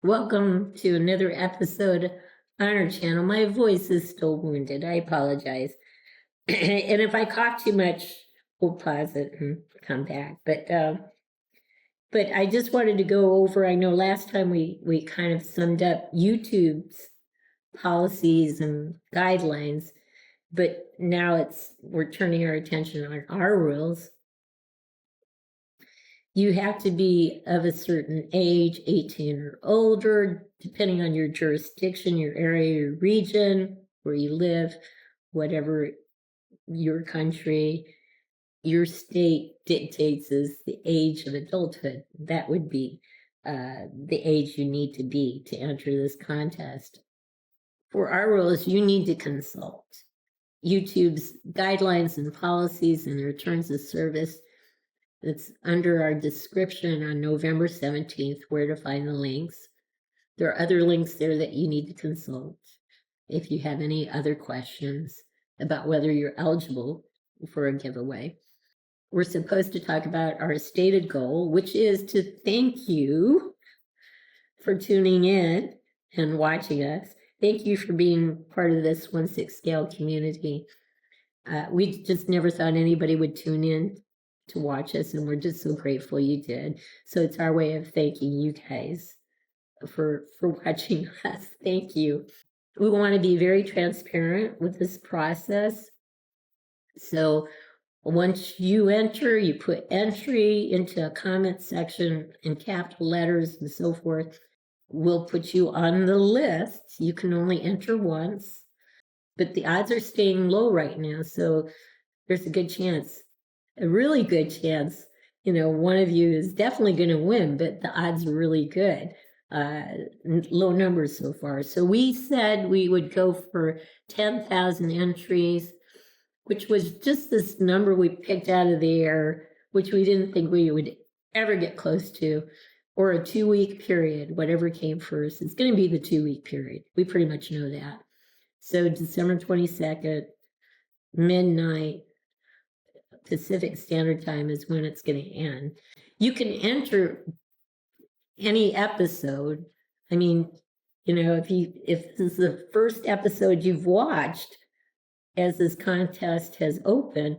Welcome to another episode on our channel. My voice is still wounded. I apologize. And if I cough too much, we'll pause it and come back. But I just wanted to go over, I know last time we kind of summed up YouTube's policies and guidelines, but now we're turning our attention on our rules. You have to be of a certain age, 18 or older, depending on your jurisdiction, your area, your region, where you live, whatever your country, your state dictates is the age of adulthood. That would be the age you need to be to enter this contest. For our rules, you need to consult YouTube's guidelines and policies and their terms of service. It's under our description on November 17th, where to find the links. There are other links there that you need to consult if you have any other questions about whether you're eligible for a giveaway. We're supposed to talk about our stated goal, which is to thank you for tuning in and watching us. Thank you for being part of this 1/6 scale community. We just never thought anybody would tune in to watch us, and we're just so grateful you did. So it's our way of thanking you guys for watching us. Thank you. We want to be very transparent with this process. So once you enter, you put entry into a comment section in capital letters and so forth. We'll put you on the list. You can only enter once, but the odds are staying low right now. So there's a good chance, a really good chance, one of you is definitely going to win, but the odds are really good. Low numbers so far. So we said we would go for 10,000 entries, which was just this number we picked out of the air, which we didn't think we would ever get close to, or a 2-week period, whatever came first. It's going to be the 2-week period. We pretty much know that. So December 22nd, midnight, Pacific Standard Time is when it's going to end. You can enter any episode. I mean, if this is the first episode you've watched as this contest has opened,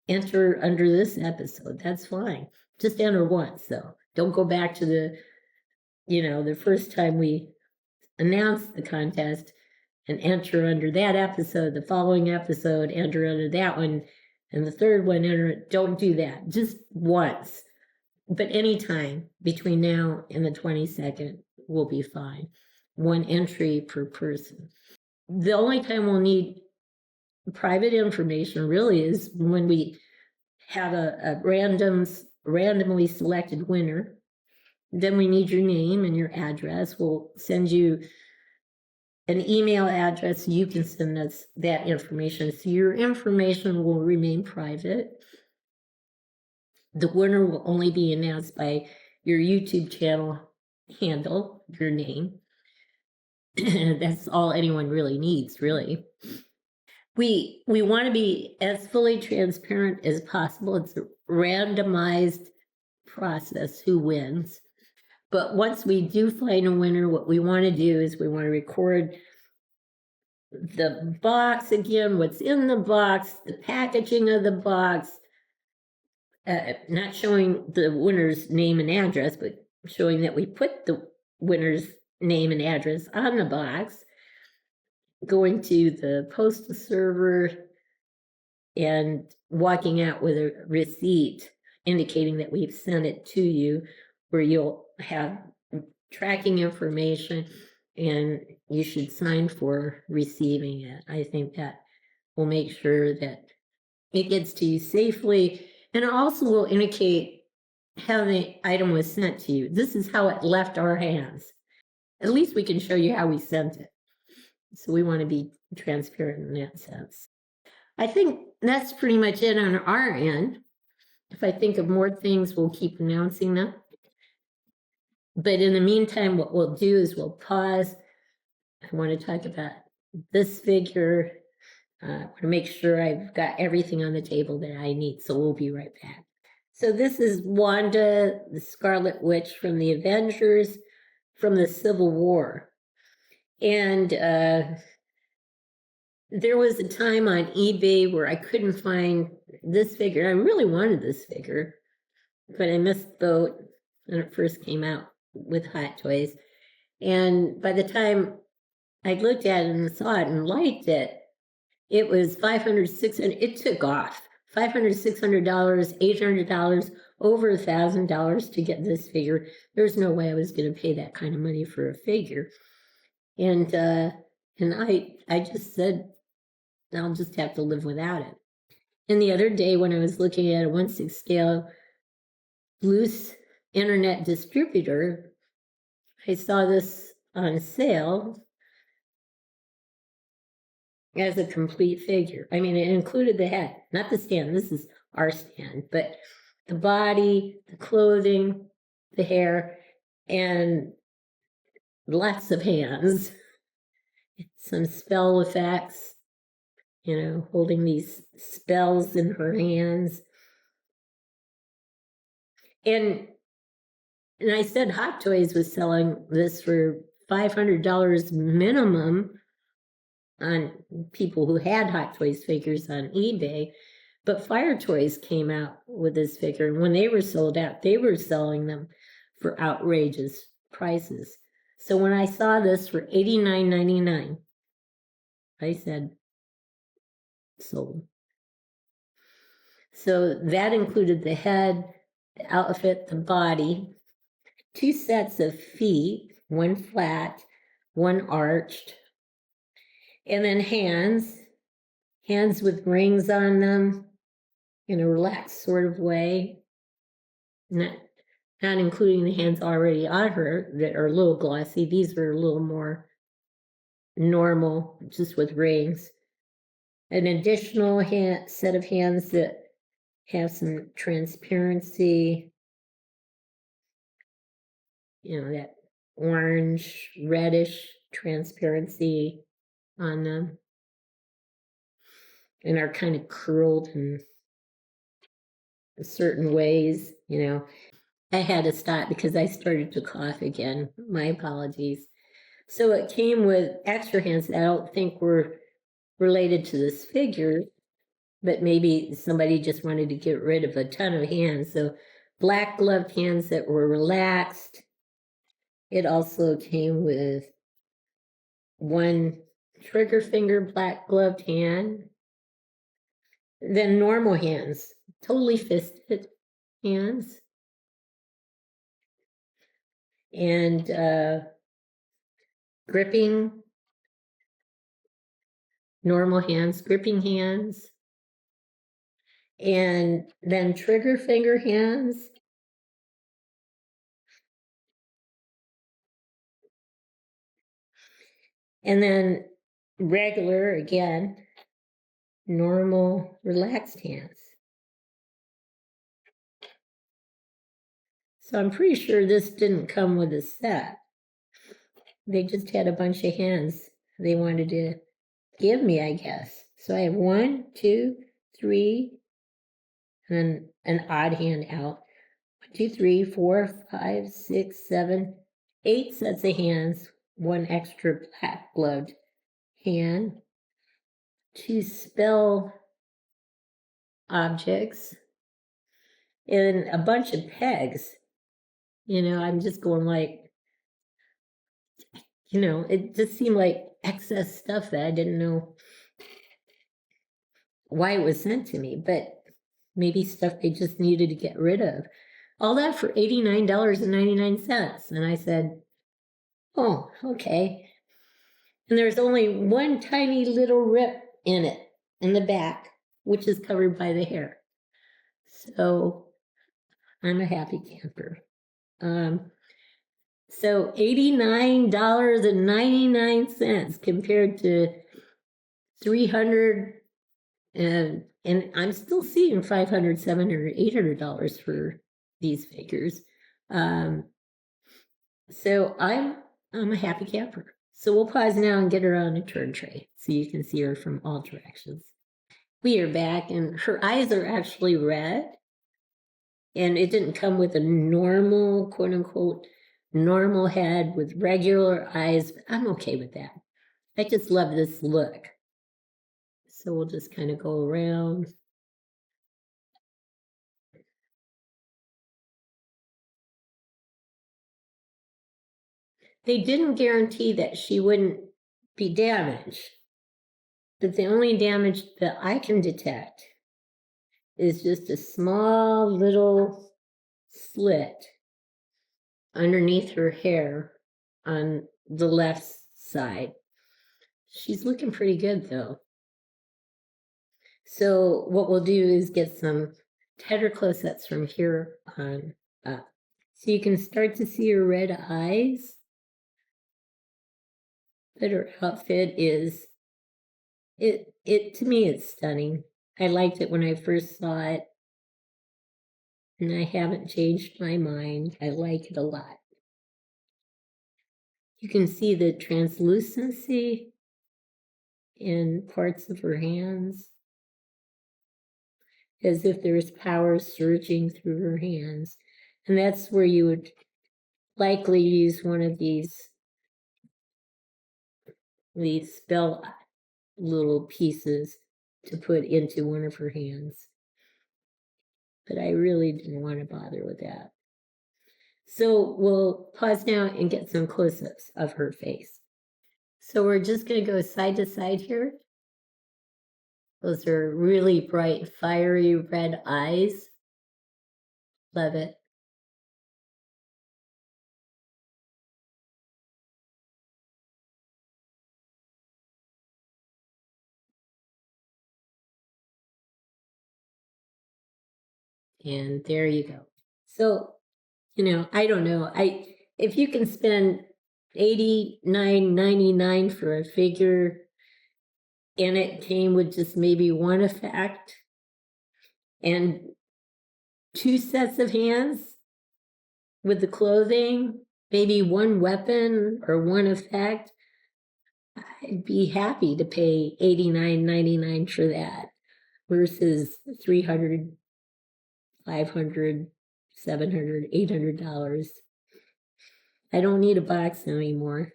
enter under this episode. That's fine. Just enter once, though. Don't go back to the first time we announced the contest and enter under that episode. The following episode, enter under that one. And the third one, enter it. Don't do that. Just once. But anytime between now and the 22nd will be fine. One entry per person. The only time we'll need private information really is when we have a randomly selected winner. Then we need your name and your address. We'll send you an email address. You can send us that information. So your information will remain private. The winner will only be announced by your YouTube channel handle, your name. That's all anyone really needs, really. We want to be as fully transparent as possible. It's a randomized process who wins. But once we do find a winner, what we want to do is we want to record the box again, what's in the box, the packaging of the box, not showing the winner's name and address, but showing that we put the winner's name and address on the box, going to the postal server and walking out with a receipt indicating that we've sent it to you, where you'll have tracking information and you should sign for receiving it. I think that will make sure that it gets to you safely, and it also will indicate how the item was sent to you. This is how it left our hands. At least we can show you how we sent it. So we want to be transparent in that sense. I think that's pretty much it on our end. If I think of more things, we'll keep announcing them. But in the meantime, what we'll do is we'll pause. I want to talk about this figure. I want to make sure I've got everything on the table that I need. So we'll be right back. So this is Wanda, the Scarlet Witch from the Avengers, from the Civil War. And there was a time on eBay where I couldn't find this figure. I really wanted this figure, but I missed the boat when it first came out with Hot Toys. And by the time I looked at it and saw it and liked it, it was $500, $600. It took off. $500, $600, $800, over $1,000 to get this figure. There's no way I was going to pay that kind of money for a figure. And I just said, I'll just have to live without it. And the other day when I was looking at a 1/6 scale loose internet distributor, I saw this on sale as a complete figure. I mean, it included the head, not the stand. This is our stand, but the body, the clothing, the hair, and lots of hands, some spell effects, holding these spells in her hands. And I said Hot Toys was selling this for $500 minimum on people who had Hot Toys figures on eBay. But Fire Toys came out with this figure, and when they were sold out, they were selling them for outrageous prices. So when I saw this for $89.99, I said, sold. So that included the head, the outfit, the body, 2 sets of feet, one flat, one arched, and then hands with rings on them in a relaxed sort of way, not including the hands already on her that are a little glossy. These are a little more normal, just with rings. An additional set of hands that have some transparency, that orange, reddish transparency on them, and are kind of curled in certain ways. I had to stop because I started to cough again. My apologies. So it came with extra hands that I don't think were related to this figure, but maybe somebody just wanted to get rid of a ton of hands. So black gloved hands that were relaxed. It also came with one trigger finger black gloved hand. Then normal hands, totally fisted hands. And gripping, normal hands, gripping hands. And then trigger finger hands. And then regular, again, normal, relaxed hands. So I'm pretty sure this didn't come with a set. They just had a bunch of hands they wanted to give me, I guess. So I have 1, 2, 3, and an odd hand out. 1, 2, 3, 4, 5, 6, 7, 8 sets of hands, 1 extra black gloved hand, 2 spell objects, and a bunch of pegs. I'm just going like, it just seemed like excess stuff that I didn't know why it was sent to me, but maybe stuff they just needed to get rid of. All that for $89.99. And I said, oh, okay. And there's only one tiny little rip in it, in the back, which is covered by the hair. So I'm a happy camper. So $89.99 compared to $300, and I'm still seeing $500, $700, $800 for these figures. So I'm a happy camper. So we'll pause now and get her on a turn tray so you can see her from all directions. We are back, and her eyes are actually red. And it didn't come with a normal, quote unquote, normal head with regular eyes. I'm okay with that. I just love this look. So we'll just kind of go around. They didn't guarantee that she wouldn't be damaged, but the only damage that I can detect is just a small little slit underneath her hair on the left side. She's looking pretty good though. So what we'll do is get some tighter close-ups from here on up. So you can start to see her red eyes. But her outfit is, to me, it's stunning. I liked it when I first saw it. And I haven't changed my mind. I like it a lot. You can see the translucency in parts of her hands, as if there's power surging through her hands. And that's where you would likely use one of these spell little pieces to put into one of her hands. But I really didn't want to bother with that. So we'll pause now and get some close-ups of her face. So we're just going to go side to side here. Those are really bright, fiery red eyes. Love it. And there you go. So, I don't know. If you can spend $89.99 for a figure and it came with just maybe one effect and 2 sets of hands with the clothing, maybe one weapon or one effect, I'd be happy to pay $89.99 for that versus $300, $500, $700, $800. I don't need a box anymore.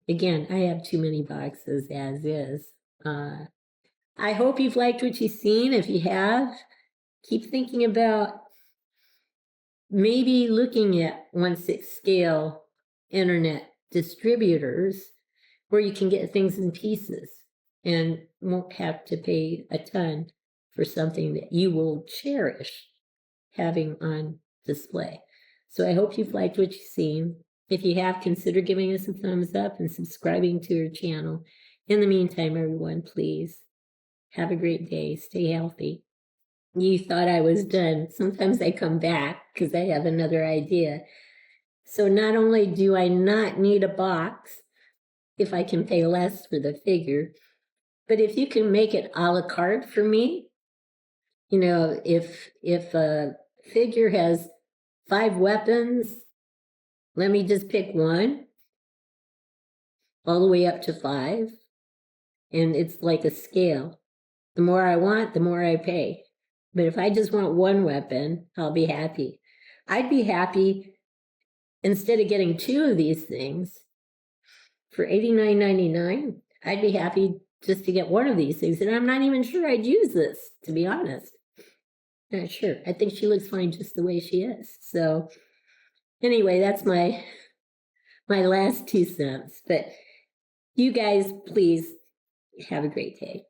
Again, I have too many boxes as is. I hope you've liked what you've seen. If you have, keep thinking about maybe looking at 1/6 scale internet distributors where you can get things in pieces and won't have to pay a ton for something that you will cherish having on display. So I hope you've liked what you've seen. If you have, consider giving us a thumbs up and subscribing to our channel. In the meantime, everyone, please have a great day. Stay healthy. You thought I was done. Sometimes I come back because I have another idea. So not only do I not need a box if I can pay less for the figure, but if you can make it a la carte for me, if a figure has 5 weapons, let me just pick one all the way up to 5. And it's like a scale. The more I want, the more I pay. But if I just want one weapon, I'll be happy. I'd be happy instead of getting 2 of these things for $89.99. I'd be happy just to get one of these things. And I'm not even sure I'd use this, to be honest. Not sure. I think she looks fine just the way she is. So anyway, that's my last 2 cents. But you guys, please have a great day.